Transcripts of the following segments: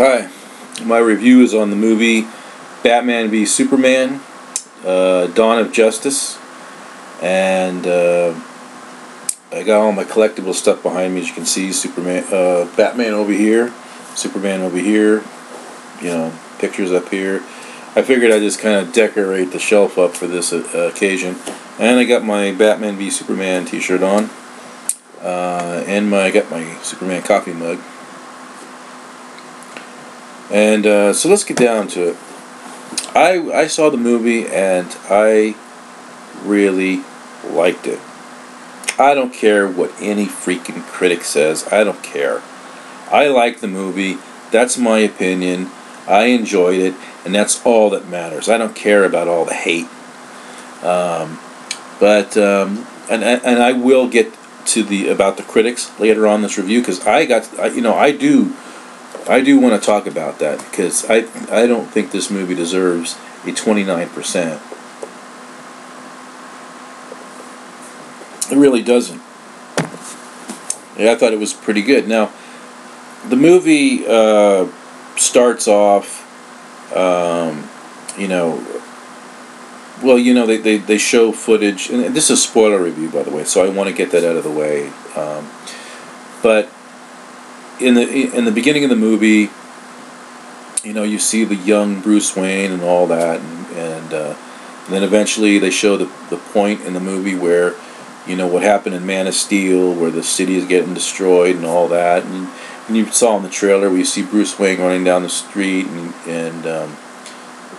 Hi, my review is on the movie Batman v Superman, Dawn of Justice, and I got all my collectible stuff behind me. As you can see, Batman over here, Superman over here, pictures up here. I figured I'd just kind of decorate the shelf up for this occasion, and I got my Batman v Superman t-shirt on, and I got my Superman coffee mug. And so let's get down to it. I saw the movie and I really liked it. I don't care what any freaking critic says. I don't care. I like the movie. That's my opinion. I enjoyed it, and that's all that matters. I don't care about all the hate. And I will get to about the critics later on in this review, because I do want to talk about that, because I don't think this movie deserves a 29%. It really doesn't. Yeah, I thought it was pretty good. Now, the movie starts off, they show footage, and this is a spoiler review, by the way, so I want to get that out of the way. But in the beginning of the movie, you see the young Bruce Wayne and all that, and then eventually they show the point in the movie where, what happened in Man of Steel, where the city is getting destroyed and all that, and you saw in the trailer where you see Bruce Wayne running down the street and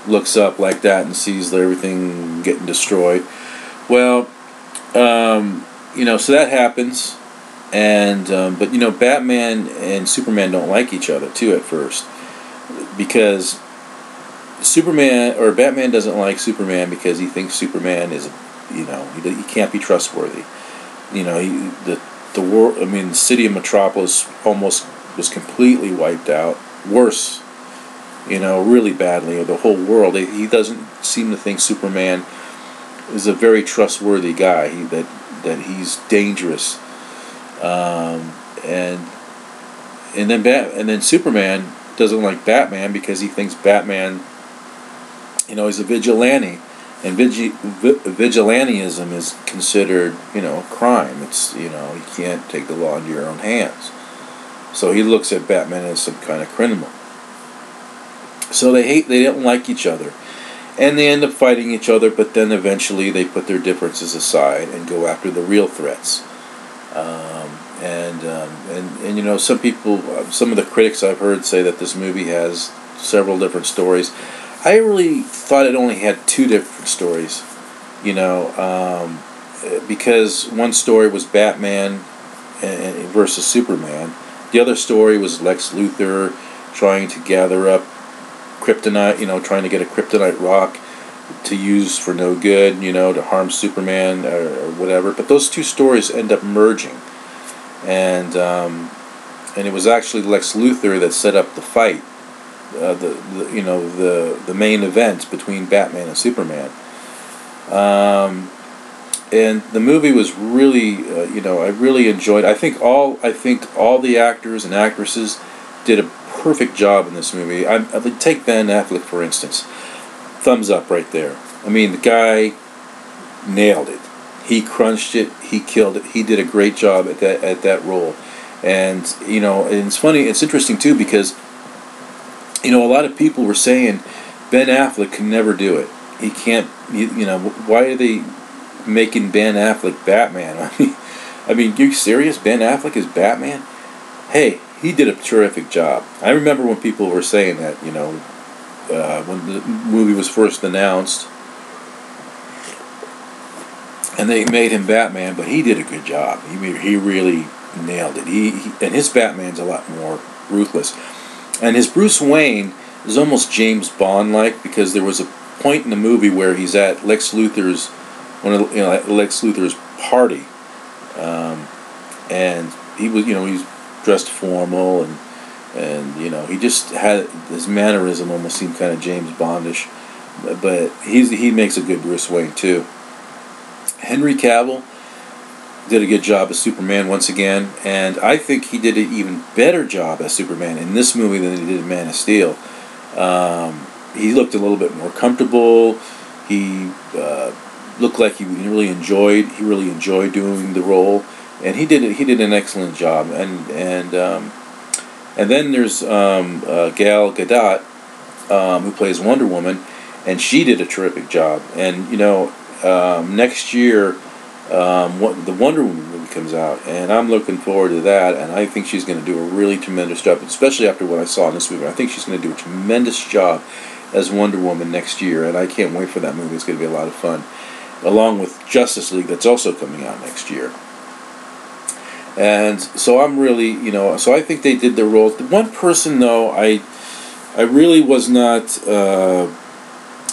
looks up like that and sees everything getting destroyed. Well, so that happens. And but Batman and Superman don't like each other too at first, because Batman doesn't like Superman because he thinks Superman is, he can't be trustworthy. The world. The city of Metropolis almost was completely wiped out. Worse, really badly. The whole world. He doesn't seem to think Superman is a very trustworthy guy. That he's dangerous. And then Superman doesn't like Batman because he thinks Batman, is a vigilante, and vigilantism is considered, a crime. It's, you can't take the law into your own hands. So he looks at Batman as some kind of criminal. So they don't like each other, and they end up fighting each other. But then eventually they put their differences aside and go after the real threats. Some of the critics I've heard say that this movie has several different stories. I really thought it only had two different stories, because one story was Batman versus Superman. The other story was Lex Luthor trying to gather up kryptonite, trying to get a kryptonite rock to use for no good, to harm Superman or whatever. But those two stories end up merging, and it was actually Lex Luthor that set up the fight, the main event between Batman and Superman. And the movie was really, I really enjoyed. I think all the actors and actresses did a perfect job in this movie. I would take Ben Affleck, for instance. Thumbs up right there. The guy nailed it. He crunched it. He killed it. He did a great job at that role. And and it's funny. It's interesting too, because a lot of people were saying Ben Affleck can never do it. He can't. Why are they making Ben Affleck Batman? You serious? Ben Affleck is Batman? Hey, he did a terrific job. I remember when people were saying that. When the movie was first announced, and they made him Batman, but he did a good job. He really nailed it. And his Batman's a lot more ruthless, and his Bruce Wayne is almost James Bond-like, because there was a point in the movie where he's at Lex Luthor's party, and he was he's dressed formal, and he just had his mannerism almost seemed kind of James Bondish, but he makes a good Bruce Wayne too. Henry Cavill did a good job as Superman once again, and I think he did an even better job as Superman in this movie than he did in Man of Steel. He looked a little bit more comfortable. He looked like he really enjoyed doing the role, and he did an excellent job. And then there's Gal Gadot, who plays Wonder Woman, and she did a terrific job. And next year, the Wonder Woman movie comes out, and I'm looking forward to that. And I think she's going to do a really tremendous job, especially after what I saw in this movie. I think she's going to do a tremendous job as Wonder Woman next year, and I can't wait for that movie. It's going to be a lot of fun, along with Justice League that's also coming out next year. And so I'm really, so I think they did their roles. The one person, though, I really was not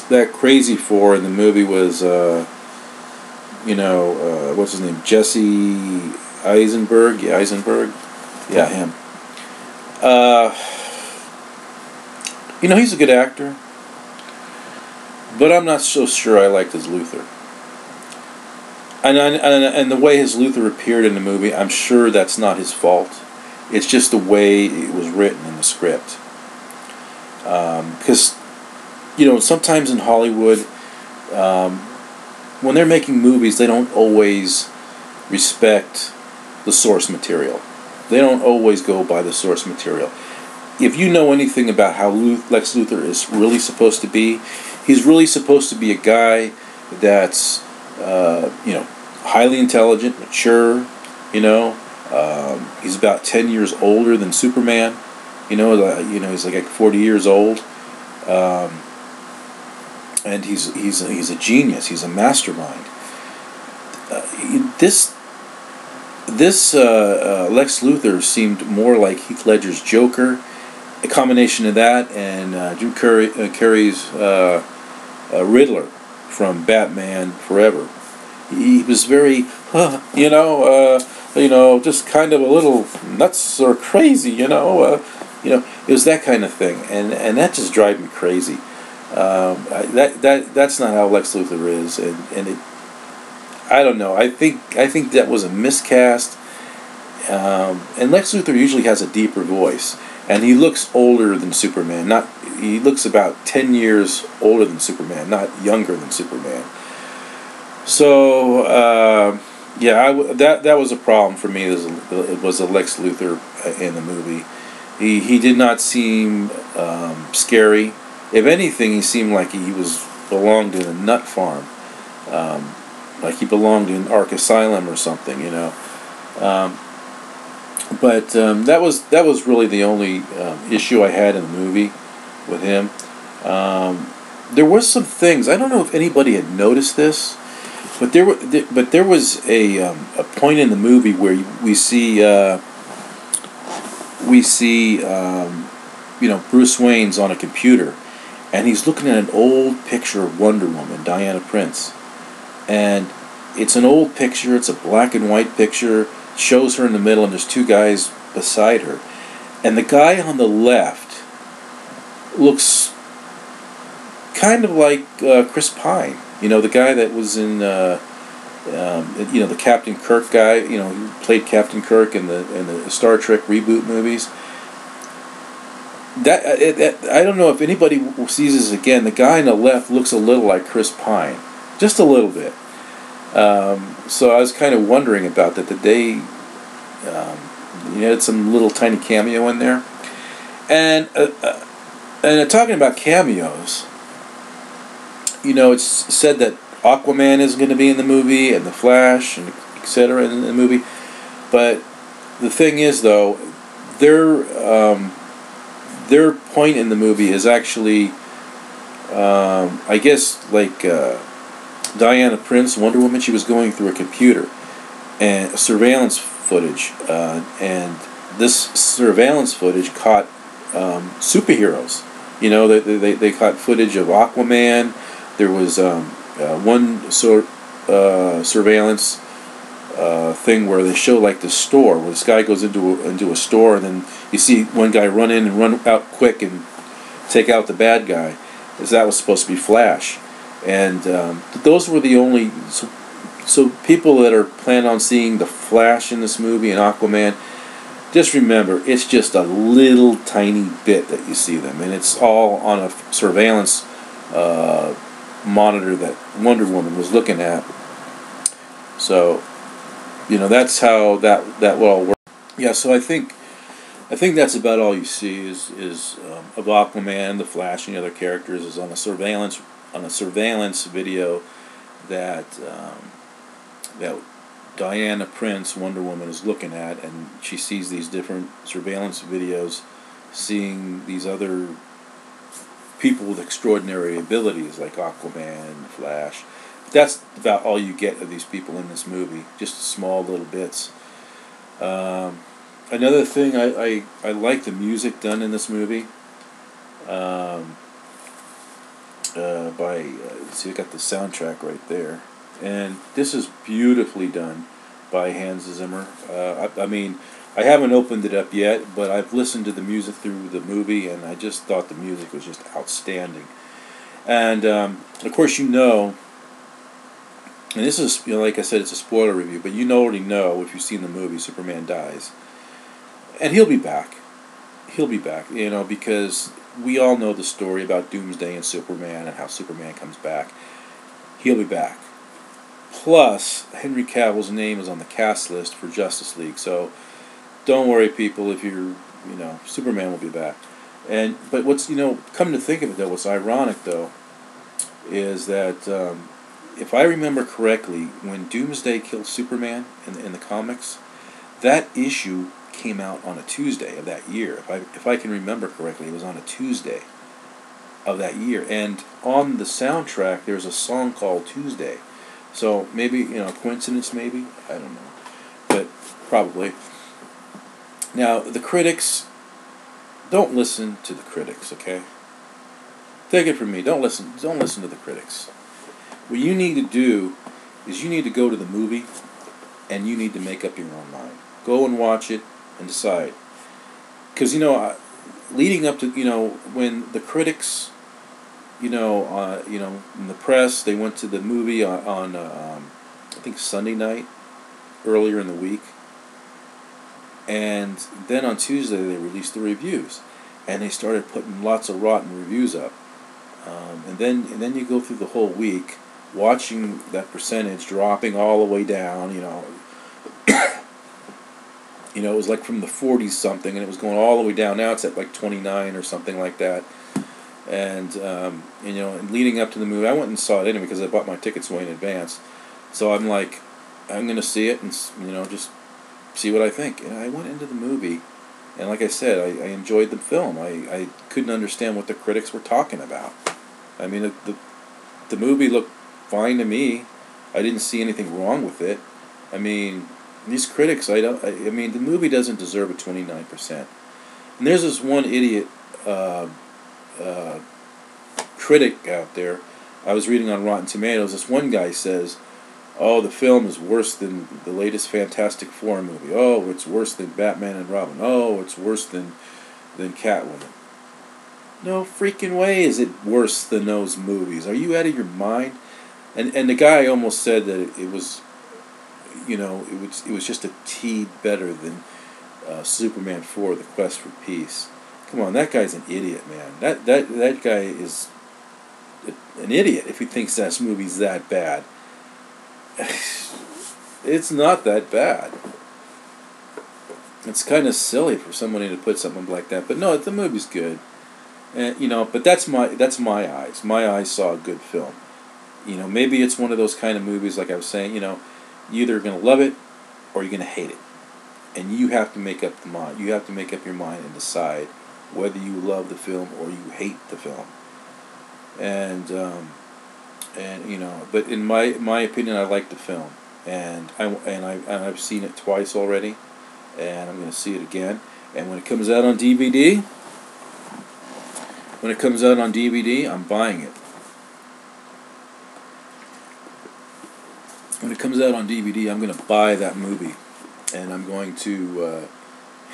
that crazy for in the movie was, what's his name? Jesse Eisenberg? Yeah, Eisenberg? Yeah, him. He's a good actor, but I'm not so sure I liked his Luthor. And the way his Luthor appeared in the movie, I'm sure that's not his fault. It's just the way it was written in the script. Because, sometimes in Hollywood, when they're making movies, they don't always respect the source material. They don't always go by the source material. If you know anything about how Lex Luthor is really supposed to be, he's really supposed to be a guy that's, highly intelligent, mature, he's about 10 years older than Superman, he's like 40 years old, and he's a genius, he's a mastermind. This Lex Luthor seemed more like Heath Ledger's Joker, a combination of that and Jim Carrey's Riddler from Batman Forever. He was very, just kind of a little nuts or crazy, it was that kind of thing, and that just drives me crazy. That's not how Lex Luthor is, and I don't know. I think that was a miscast. And Lex Luthor usually has a deeper voice, and he looks older than Superman. He looks about 10 years older than Superman, not younger than Superman. So that was a problem for me. It was a Lex Luthor in the movie. He did not seem scary. If anything, he seemed like he belonged in a nut farm, like he belonged in Ark Asylum or something, But that was really the only issue I had in the movie with him. There were some things, I don't know if anybody had noticed this, but there was a point in the movie where we see Bruce Wayne's on a computer, and he's looking at an old picture of Wonder Woman, Diana Prince, and it's an old picture. It's a black and white picture. Shows her in the middle, and there's two guys beside her, and the guy on the left looks kind of like Chris Pine, the guy that was in the Captain Kirk guy, who played Captain Kirk in the Star Trek reboot movies. I don't know if anybody sees this again. The guy on the left looks a little like Chris Pine, just a little bit. So I was kind of wondering about that. That they had some little tiny cameo in there, and talking about cameos, it's said that Aquaman is going to be in the movie, and the Flash, and etc. in the movie. But the thing is, though, their point in the movie is actually, I guess, like. Diana Prince, Wonder Woman, she was going through a computer and surveillance footage, and this surveillance footage caught superheroes. They caught footage of Aquaman. There was one surveillance thing where they show like the store, where this guy goes into a store, and then you see one guy run in and run out quick and take out the bad guy. That was supposed to be Flash. And those were the only So people that are planning on seeing the Flash in this movie and Aquaman, just remember, it's just a little tiny bit that you see them, and it's all on a surveillance monitor that Wonder Woman was looking at. So, that's how that will all work. Yeah, so I think that's about all you see is of Aquaman, the Flash, and the other characters is on a surveillance video that that Diana Prince, Wonder Woman, is looking at, and she sees these different surveillance videos, seeing these other people with extraordinary abilities like Aquaman and the Flash. But that's about all you get of these people in this movie, just small little bits. Another thing, I like the music done in this movie. See, I got the soundtrack right there, and this is beautifully done by Hans Zimmer. I mean, I haven't opened it up yet, but I've listened to the music through the movie, and I just thought the music was just outstanding. And of course, and this is, like I said, it's a spoiler review, but already know if you've seen the movie, Superman dies, and he'll be back. He'll be back, because we all know the story about Doomsday and Superman and how Superman comes back. He'll be back. Plus, Henry Cavill's name is on the cast list for Justice League, so don't worry, people, if you're, Superman will be back. But what's, come to think of it, though, what's ironic, though, is that if I remember correctly, when Doomsday killed Superman in the comics, that issue came out on a Tuesday of that year. If I can remember correctly, it was on a Tuesday of that year. And on the soundtrack, there's a song called Tuesday. So maybe, coincidence maybe? I don't know. But probably. Now, the critics, don't listen to the critics, okay? Take it from me. Don't listen to the critics. What you need to do is you need to go to the movie and you need to make up your own mind. Go and watch it and decide. Because, leading up to, when the critics, in the press, they went to the movie on I think Sunday night, earlier in the week. And then on Tuesday they released the reviews. And they started putting lots of rotten reviews up. And then you go through the whole week watching that percentage dropping all the way down, it was like from the 40s something, and it was going all the way down. Now it's at like 29 or something like that. And and leading up to the movie, I went and saw it anyway because I bought my tickets way in advance. So I'm like, I'm going to see it and just see what I think. And I went into the movie, and like I said, I enjoyed the film. I couldn't understand what the critics were talking about. I mean, the movie looked fine to me. I didn't see anything wrong with it. I mean, these critics, I mean, the movie doesn't deserve a 29%. And there's this one idiot critic out there. I was reading on Rotten Tomatoes. This one guy says, "Oh, the film is worse than the latest Fantastic Four movie. Oh, it's worse than Batman and Robin. Oh, it's worse than Catwoman." No freaking way is it worse than those movies. Are you out of your mind? And the guy almost said that it was, it was just a teed better than Superman 4: The Quest for Peace. Come on, that guy's an idiot, man. That guy is an idiot if he thinks that movie's that bad. It's not that bad. It's kind of silly for somebody to put something like that. But no, the movie's good. And but that's my eyes. My eyes saw a good film. Maybe it's one of those kind of movies, like I was saying. You're either going to love it or you're going to hate it, and you have to make up the mind. You have to make up your mind and decide whether you love the film or you hate the film. And but in my opinion, I like the film, and I've seen it twice already, and I'm going to see it again. And when it comes out on DVD, I'm buying it. When it comes out on DVD, I'm going to buy that movie, and I'm going to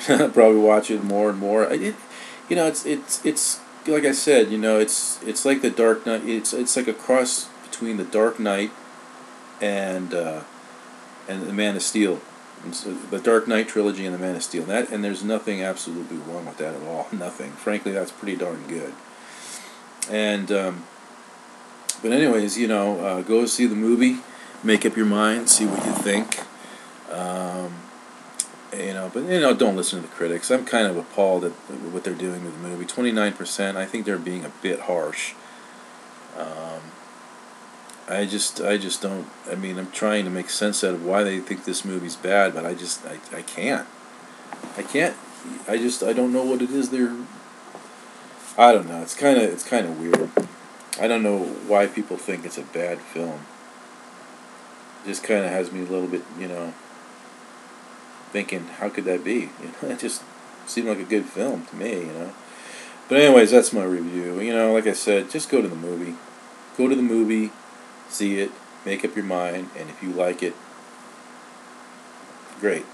probably watch it more and more. It's like I said, it's like the Dark Knight. It's like a cross between the Dark Knight and the Man of Steel, and so the Dark Knight trilogy and the Man of Steel. And there's nothing absolutely wrong with that at all. Nothing. Frankly, that's pretty darn good. And but anyways, go see the movie, make up your mind, see what you think. Um, but don't listen to the critics. I'm kind of appalled at what they're doing with the movie. 29%. I think they're being a bit harsh. Um, I just don't. I mean, I'm trying to make sense out of why they think this movie's bad, but I can't. I can't. I don't know what it is they're. I don't know. It's kind of weird. I don't know why people think it's a bad film. It just kind of has me a little bit, thinking, how could that be? It just seemed like a good film to me. But anyways, that's my review. Like I said, just go to the movie. Go to the movie, see it, make up your mind, and if you like it, great.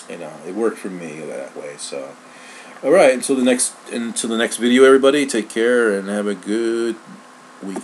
It worked for me that way. So, all right. Until the next video, everybody. Take care and have a good week.